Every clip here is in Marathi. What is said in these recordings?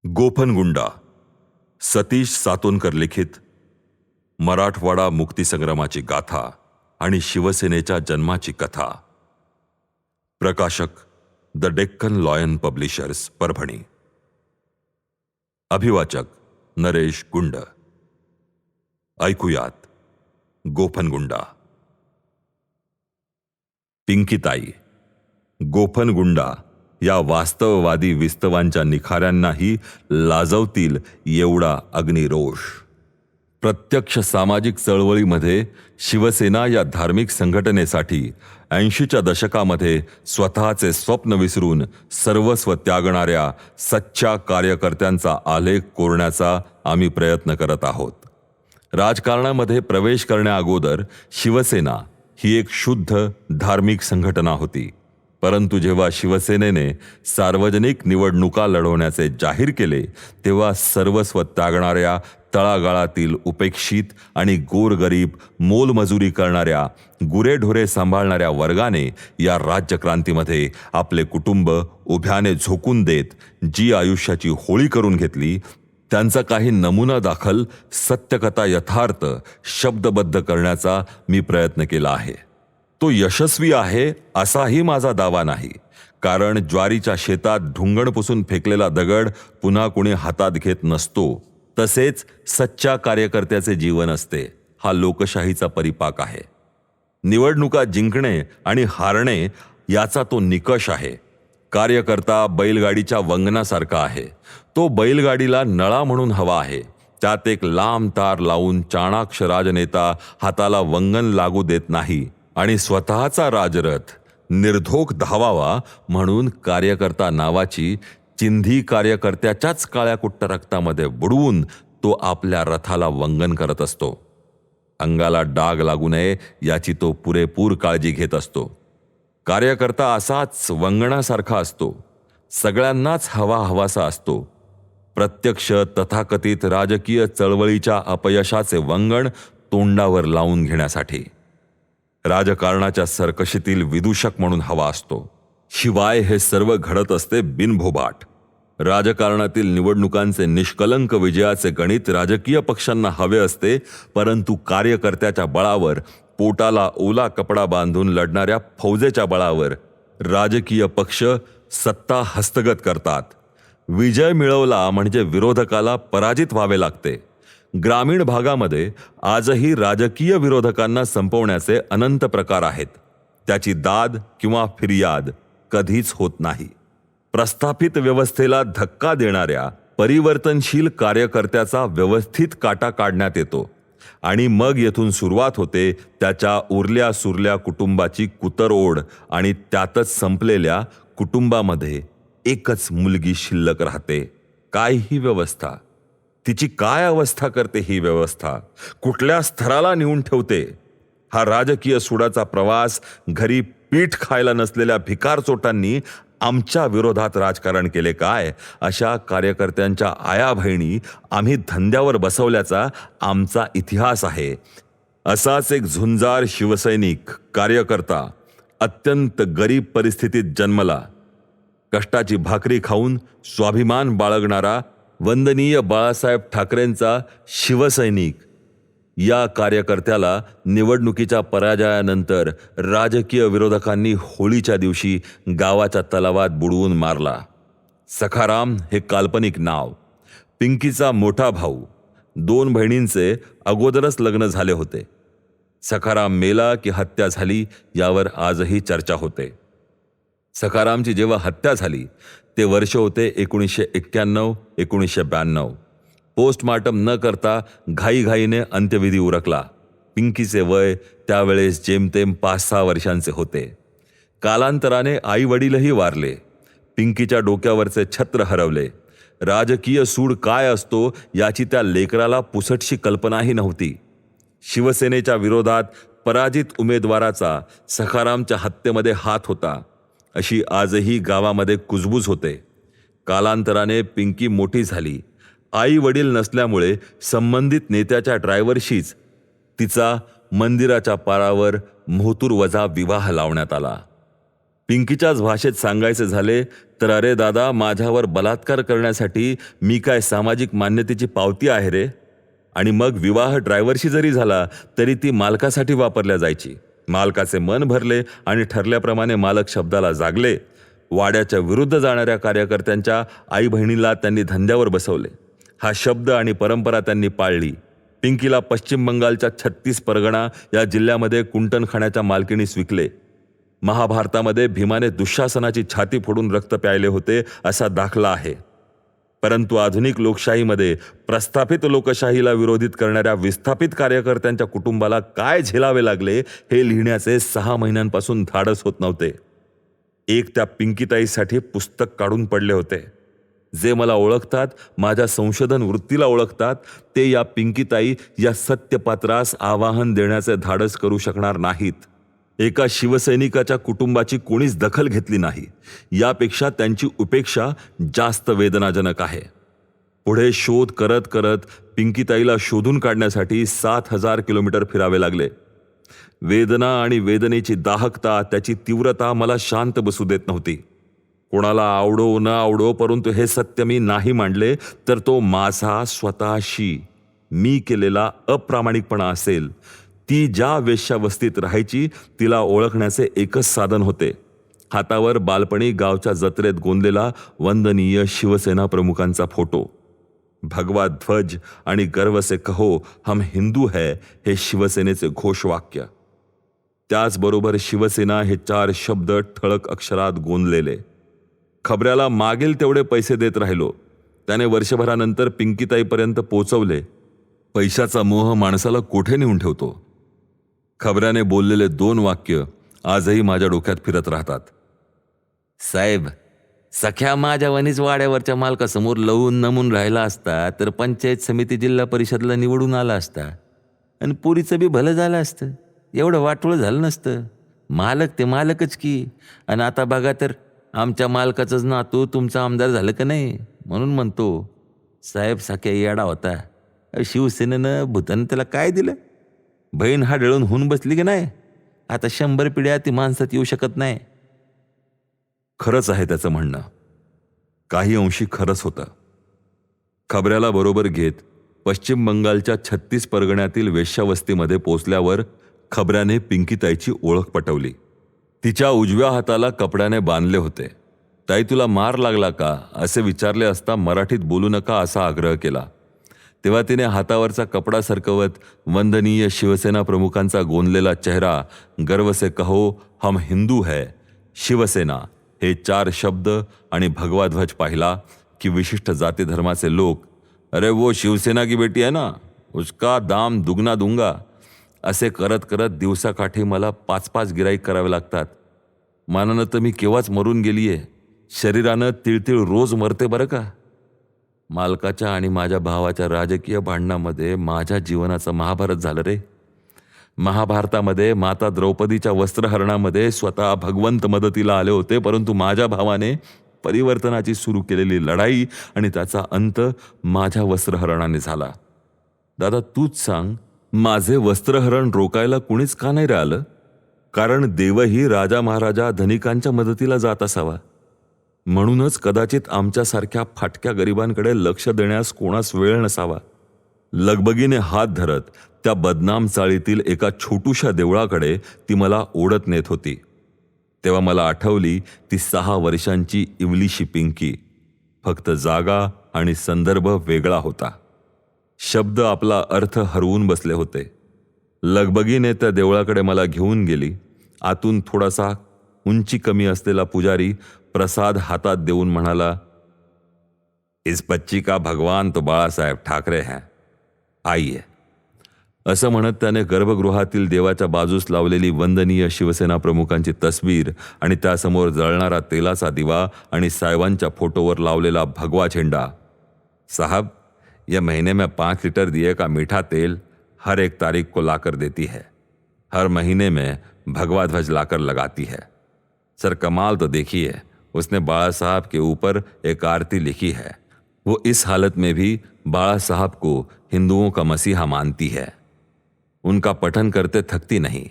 गोफनगुंडा सतीश सातोनकर लिखित मराठवाडा मुक्तीसंग्रामाची गाथा आणि शिवसेनेच्या जन्माची कथा. प्रकाशक the Deccan lion publishers, Parbhani. अभिवाचक नरेश गुंड. ऐकूयात गोफनगुंडा. पिंकीताई, गोफनगुंडा या वास्तववादी विस्तवांच्या निखाऱ्यांनाही लाजवतील एवढा अग्निरोष. प्रत्यक्ष सामाजिक चळवळीमध्ये शिवसेना या धार्मिक संघटनेसाठी 80च्या दशकामध्ये स्वतःचे स्वप्न विसरून सर्वस्व त्यागणाऱ्या सच्च्या कार्यकर्त्यांचा आलेख कोरण्याचा आम्ही प्रयत्न करत आहोत. राजकारणामध्ये प्रवेश करण्याअगोदर शिवसेना ही एक शुद्ध धार्मिक संघटना होती. परंतु जेव्हा शिवसेनेने सार्वजनिक निवडणुका लढवण्याचे जाहीर केले तेव्हा सर्वस्व त्यागणाऱ्या, तळागाळातील उपेक्षित आणि गोरगरीब मोलमजुरी करणाऱ्या, गुरेढोरे सांभाळणाऱ्या वर्गाने या राज्यक्रांतीमध्ये आपले कुटुंब उभ्याने झोकून देत जी आयुष्याची होळी करून घेतली, त्यांचा काही नमुना दाखल सत्यकथा यथार्थ शब्दबद्ध करण्याचा मी प्रयत्न केला आहे. तो यशस्वी आहे असाही माझा दावा नाही, कारण ज्वारीच्या शेतात ढुंगण पुसून फेकलेला दगड पुन्हा कोणी हातात घेत नसतो. तसेच सच्च्या कार्यकर्त्याचे जीवन असते. हा लोकशाहीचा परिपाक आहे. निवडणुका जिंकणे आणि हारणे याचा तो निकष आहे. कार्यकर्ता बैलगाडीच्या वंगणासारखा आहे. तो बैलगाडीला नळा म्हणून हवा आहे. त्यात एक लांब तार लावून चाणाक्ष राजनेता हाताला वंगण लागू देत नाही आणि स्वतःचा राजरथ निर्धोक धावावा म्हणून कार्यकर्ता नावाची चिंधी कार्यकर्त्याच्याच काळ्या कुट्ट रक्तामध्ये बुडवून तो आपल्या रथाला वंगण करत असतो. अंगाला डाग लागू नये याची तो पुरेपूर काळजी घेत असतो. कार्यकर्ता असाच वंगणासारखा असतो. सगळ्यांनाच हवासा असतो. प्रत्यक्ष तथाकथित राजकीय चळवळीच्या अपयशाचे वंगण तोंडावर लावून घेण्यासाठी राजकारणाच्या सरकशीतील विदूषक म्हणून हवा असतो. शिवाय हे सर्व घडत असते बिनभोबाट. राजकारणातील निवडणुकांचे निष्कलंक विजयाचे गणित राजकीय पक्षांना हवे असते, परंतु कार्यकर्त्याच्या बळावर, पोटाला ओला कपडा बांधून लढणाऱ्या फौजेच्या बळावर राजकीय पक्ष सत्ता हस्तगत करतात. विजय मिळवला म्हणजे विरोधकाला पराजित व्हावे लागते. ग्रामीण भागामध्ये आजही राजकीय विरोधकांना संपवण्याचे अनंत प्रकार आहेत. त्याची दाद किंवा फिर्याद कधीच होत नाही. प्रस्थापित व्यवस्थेला धक्का देणाऱ्या परिवर्तनशील कार्यकर्त्याचा व्यवस्थित काटा काढण्यात येतो आणि मग येथून सुरुवात होते त्याच्या उरल्या सुरल्या कुटुंबाची कुतरओढ आणि त्यातच संपलेल्या कुटुंबामध्ये एकच मुलगी शिल्लक राहते. काय ही व्यवस्था? तिची काय अवस्था करते ही व्यवस्था? कुठल्या स्तराला नेऊन ठेवते? हा राजकीय सुडाचा प्रवास घरी पीठ खायला नसलेल्या भिकारचोटांनी आमच्या विरोधात राजकारण केले काय? अशा कार्यकर्त्यांच्या आया बहिणी आम्ही धंद्यावर बसवल्याचा आमचा इतिहास आहे. असाच एक झुंजार शिवसैनिक कार्यकर्ता अत्यंत गरीब परिस्थितीत जन्मला. कष्टाची भाकरी खाऊन स्वाभिमान बाळगणारा वंदनीय बाळासाहेब ठाकरेंचा शिवसैनिक या कार्यकर्त्याला निवडणुकीच्या पराजयानंतर राजकीय विरोधकांनी होळीच्या दिवशी गावाच्या तलावात बुडवून मारला. सखाराम हे काल्पनिक नाव. पिंकीचा मोठा भाऊ. 2 बहिणींचे अगोदरच लग्न झाले होते. सखाराम मेला की हत्या झाली यावर आजही चर्चा होते. सखारामची जेव्हा हत्या झाली ते वर्ष होते 1991-1992. पोस्टमार्टम न करता घाईघाईने अंत्यविधी उरकला. पिंकीचे वय त्यावेळेस जेमतेम 5-6 वर्षांचे होते. कालांतराने आई वडीलही वारले. पिंकीच्या डोक्यावरचे छत्र हरवले. राजकीय सूड काय असतो याची त्या लेकराला पुसटशी कल्पनाही नव्हती. शिवसेनेच्या विरोधात पराजित उमेदवाराचा सखारामच्या हत्येमध्ये हात होता अशी आजही गावामध्ये कुजबूज होते. कालांतराने पिंकी मोठी झाली. आई वडील नसल्यामुळे संबंधित नेत्याच्या ड्रायव्हरशीच तिचा मंदिराच्या पारावर मोहतूर वजा विवाह लावण्यात आला. पिंकीच्याच भाषेत सांगायचे झाले तर, अरे दादा, माझ्यावर बलात्कार करण्यासाठी मी काय सामाजिक मान्यतेची पावती आहे रे? आणि मग विवाह ड्रायव्हरशी जरी झाला तरी ती मालकासाठी वापरल्या जायची. मालकाचे मन भरले आणि ठरल्याप्रमाणे मालक शब्दाला जागले. वाड्याच्या विरुद्ध जाणाऱ्या कार्यकर्त्यांच्या आई बहिणीला त्यांनी धंद्यावर बसवले. हा शब्द आणि परंपरा त्यांनी पाळली. पिंकीला पश्चिम बंगालच्या 36 परगणा या जिल्ह्यामध्ये कुंटणखाण्याच्या मालकीणीस विकले. महाभारतामध्ये भीमाने दुःशासनाची छाती फोडून रक्त प्यायले होते असा दाखला आहे. परंतु आधुनिक लोकशाहीमध्ये प्रस्थापित लोकशाहीला विरोधित करणाऱ्या विस्थापित कार्यकर्त्यांच्या कुटुंबाला काय झेलावे लागले हे लिहिण्याचे 6 महिन्यांपासून धाडस होत नव्हते. एक त्या पिंकीताईसाठी पुस्तक काढून पडले होते. जे मला ओळखतात, माझ्या संशोधन वृत्तीला ओळखतात, ते या पिंकीताई या सत्यपात्रास आवाहन देण्याचे धाडस करू शकणार नाहीत. एका शिवसैनिकाच्या कुटुंबाची कोणीच दखल घेतली नाही. यापेक्षा त्यांची उपेक्षा जास्त वेदनाजनक आहे. पुढे शोध करत करत पिंकीताईला शोधून काढण्यासाठी 7,000 किलोमीटर फिरावे लागले. वेदना आणि वेदनेची दाहकता, त्याची तीव्रता मला शांत बसू देत नव्हती. कोणाला आवडो न आवडो, परंतु हे सत्य मी नाही मांडले तर तो माझा स्वतःशी मी केलेला अप्रामाणिकपणा असेल. ती ज्या वेश्यावस्तीत राहायची तिला ओळखण्याचे एकच साधन होते. हातावर बालपणी गावच्या जत्रेत गोंदलेला वंदनीय शिवसेना प्रमुखांचा फोटो. भगवा ध्वज आणि गर्व से कहो हम हिंदू है हे शिवसेनेचे घोषवाक्य. त्याचबरोबर शिवसेना हे 4 शब्द ठळक अक्षरात गोंदलेले. खबऱ्याला मागेल तेवढे पैसे देत राहिलो. त्याने वर्षभरानंतर पिंकीताईपर्यंत पोचवले. पैशाचा मोह माणसाला कोठे नेऊन ठेवतो. खबऱ्याने बोललेले 2 वाक्य आजही माझ्या डोक्यात फिरत राहतात. साहेब, सख्या माझ्या वनीच वाड्यावरच्या मालकासमोर लवून नमून राहिला असता तर पंचायत समिती जिल्हा परिषदला निवडून आला असता आणि पुरीचं बी भलं झालं असतं. एवढं वाटोळं झालं नसतं. मालक ते मालकच की. आणि आता बघा तर, आमच्या मालकाचंच नातू तुमचा आमदार झालं का नाही. म्हणून म्हणतो साहेब, सख्या येडा होता. शिवसेनेनं भूतानं त्याला काय दिलं? बहीण हा डळून होऊन बसली की नाही. आता 100 पिढ्या ती माणसात येऊ शकत नाही. खरंच आहे त्याचं म्हणणं. काही अंशी खरंच होतं. खबऱ्याला बरोबर घेत पश्चिम बंगालच्या 36 परगण्यातील वेश्यावस्तीमध्ये पोचल्यावर खबऱ्याने पिंकीताईची ओळख पटवली. तिच्या उजव्या हाताला कपड्याने बांधले होते. ताई, तुला मार लागला का असे विचारले असता मराठीत बोलू नका असा आग्रह केला. तेव्हा तिने हातावरचा कपडा सरकवत वंदनीय शिवसेना प्रमुखांचा गोंदलेला चेहरा, गर्व से कहो हम हिंदू है, शिवसेना हे 4 शब्द आणि भगवा ध्वज पाहिला की विशिष्ट जाती धर्माचे लोक, अरे वो शिवसेना की बेटी है ना, उसका दाम दुगना दूंगा असे करत करत दिवसाकाठी मला 5-5 गिराईक करावे लागतात. मानानं तर मी केव्हाच मरून गेलीये. शरीरानं तिळतिळ रोज मरते बरं का. मालकाच्या आणि माझ्या भावाच्या राजकीय भांडणामध्ये माझ्या जीवनाचं महाभारत झालं रे. महाभारतामध्ये माता द्रौपदीच्या वस्त्रहरणामध्ये स्वतः भगवंत मदतीला आले होते, परंतु माझ्या भावाने परिवर्तनाची सुरू केलेली लढाई आणि त्याचा अंत माझ्या वस्त्रहरणाने झाला. दादा, तूच सांग, माझे वस्त्रहरण रोकायला कुणीच का नाही राहिलं? कारण देवही राजा महाराजा धनिकांच्या मदतीला जात असावा. म्हणूनच कदाचित आमच्यासारख्या फाटक्या गरिबांकडे लक्ष देण्यास कोणास वेळ नसावा. लगबगीने हात धरत त्या बदनाम चाळीतील एका छोटूशा देवळाकडे ती मला ओढत नेत होती. तेव्हा मला आठवली ती 6 वर्षांची इवलीशी पिंकी. फक्त जागा आणि संदर्भ वेगळा होता. शब्द आपला अर्थ हरवून बसले होते. लगबगीने त्या देवळाकडे मला घेऊन गेली. आतून थोडासा उंची कमी असलेला पुजारी प्रसाद हातात देऊन म्हणाला, इस बच्ची का भगवान तो बाळासाहेब ठाकरे हैं, आइए. असं म्हणत त्याने गर्भगृहातील देवाच्या बाजूस लावलेली वंदनीय शिवसेना प्रमुखांची तस्वीर आणि त्यासमोर जळणारा तेलाचा दिवा आणि साहेबांच्या फोटोवर लावलेला भगवा झेंडा, साहब ये महीने में 5 लीटर दिए का मीठा तेल हर एक तारीख को लाकर देती है, हर महीने में भगवा ध्वज लाकर लगाती है. सर कमाल तो देखिए, उसने बाला साहब के ऊपर एक आरती लिखी है. वो इस हालत में भी बाला साहब को हिंदुओं का मसीहा मानती है. उनका पठन करते थकती नहीं.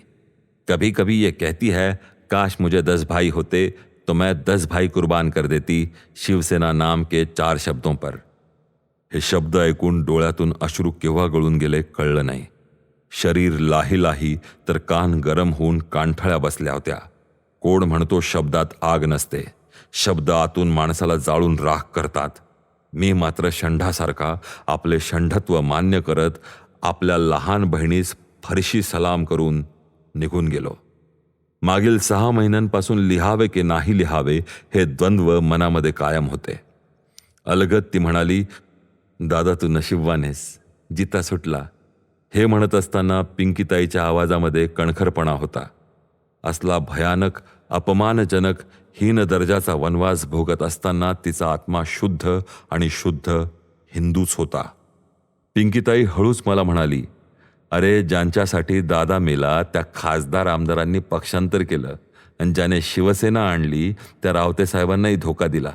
कभी कभी ये कहती है, काश मुझे 10 भाई होते तो मैं 10 भाई कुर्बान कर देती शिवसेना नाम के 4 शब्दों पर. हे शब्द ऐकून डोळ्यातून अश्रू केव्हा गळून गेले कळलं नाही. शरीर लाही लाही तर कान गरम होऊन कानठळ्या बसल्या होत्या. कोण म्हणतो शब्दात आग नसते, शब्द आतून माणसाला जाळून राख करतात. मी मात्र षंढासारखा आपले षंढत्व मान्य करत आपल्या लहान बहिणीस फरशी सलाम करून निघून गेलो. मागील 6 महिन्यांपासून लिहावे की नाही लिहावे हे द्वंद्व मनामध्ये कायम होते. अलगद ती म्हणाली, दादा तू नशीबवान आहेस, जिता सुटला. हे म्हणत असताना पिंकीताईच्या आवाजामध्ये कणखरपणा होता. असला भयानक अपमानजनक हीन दर्जाचा वनवास भोगत असताना तिचा आत्मा शुद्ध आणि शुद्ध हिंदूच होता. पिंकीताई हळूच मला म्हणाली, अरे ज्यांच्यासाठी दादा मेला त्या खासदार आमदारांनी पक्षांतर केलं आणि ज्याने शिवसेना आणली त्या रावते साहेबांनाही धोका दिला.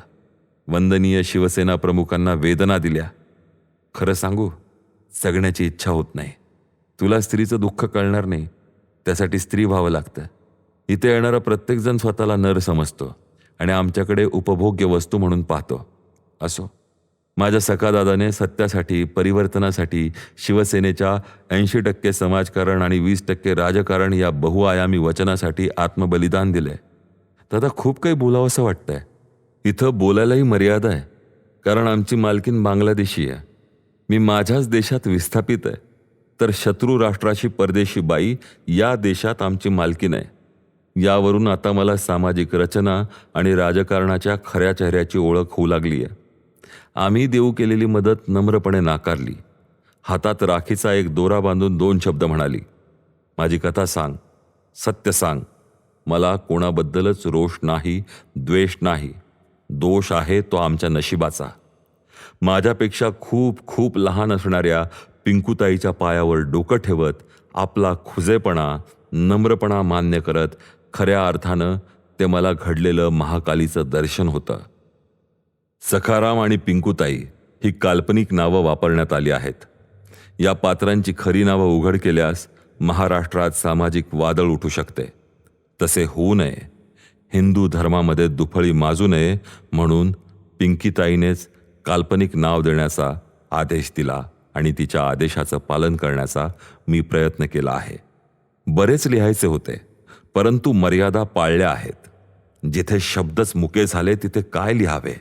वंदनीय शिवसेना प्रमुखांना वेदना दिल्या. खरं सांगू, जगण्याची इच्छा होत नाही. तुला स्त्रीचं दुःख कळणार नाही, त्यासाठी स्त्री व्हावं लागतं. इथे येणारा प्रत्येकजण स्वतःला नर समजतो आणि आमच्याकडे उपभोग्य वस्तू म्हणून पाहतो. असो, माझ्या सखादादाने सत्यासाठी, परिवर्तनासाठी, शिवसेनेच्या 80% समाजकारण आणि 20% राजकारण या बहुआयामी वचनासाठी आत्मबलिदान दिले. दादा खूप काही बोलावंसं वाटतंय. इथं बोलायलाही मर्यादा आहे, कारण आमची मालकीन बांगलादेशी आहे. मी माझ्याच देशात विस्थापित आहे, तर शत्रू राष्ट्राची परदेशी बाई या देशात आमची मालकीन आहे. यावरून आता मला सामाजिक रचना आणि राजकारणाच्या खऱ्या चेहऱ्याची ओळख होऊ लागली आहे. आम्ही देऊ केलेली मदत नम्रपणे नाकारली. हातात राखीचा एक दोरा बांधून 2 शब्द म्हणाली, माझी कथा सांग, सत्य सांग. मला कोणाबद्दलच रोष नाही, द्वेष नाही. दोष आहे तो आमच्या नशिबाचा. माझ्यापेक्षा खूप खूप लहान असणाऱ्या पिंकूताईच्या पायावर डोकं ठेवत आपला खुजेपणा, नम्रपणा मान्य करत खऱ्या अर्थानं ते मला घडलेलं महाकालीचं दर्शन होतं. सखाराम आणि पिंकूताई ही काल्पनिक नावं वापरण्यात आली आहेत. या पात्रांची खरी नावं उघड केल्यास महाराष्ट्रात सामाजिक वादळ उठू शकते. तसे होऊ नये, हिंदू धर्मामध्ये दुफळी माजू नये म्हणून पिंकीताईनेच काल्पनिक नाव देण्याचा आदेश दिला आणि तिच्या आदेशाचं पालन करण्याचा मी प्रयत्न केला आहे. बरेच लिहायचे होते, परंतु मर्यादा पाळल्या आहेत. जिथे शब्दच मुके झाले तिथे काय लिहावे.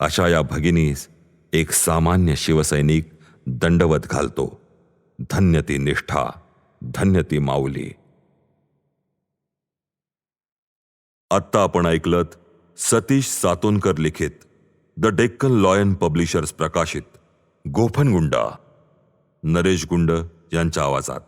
अशा या भगिनीस एक सामान्य शिवसैनिक दंडवत घालतो. धन्य ती निष्ठा, धन्य ती माऊली. आत्ता आपण ऐकलत सतीश सातोनकर लिखित द डेक्कन लॉयन पब्लिशर्स प्रकाशित गोफनगुंडा, नरेश गुंड यांच्या आवाजात.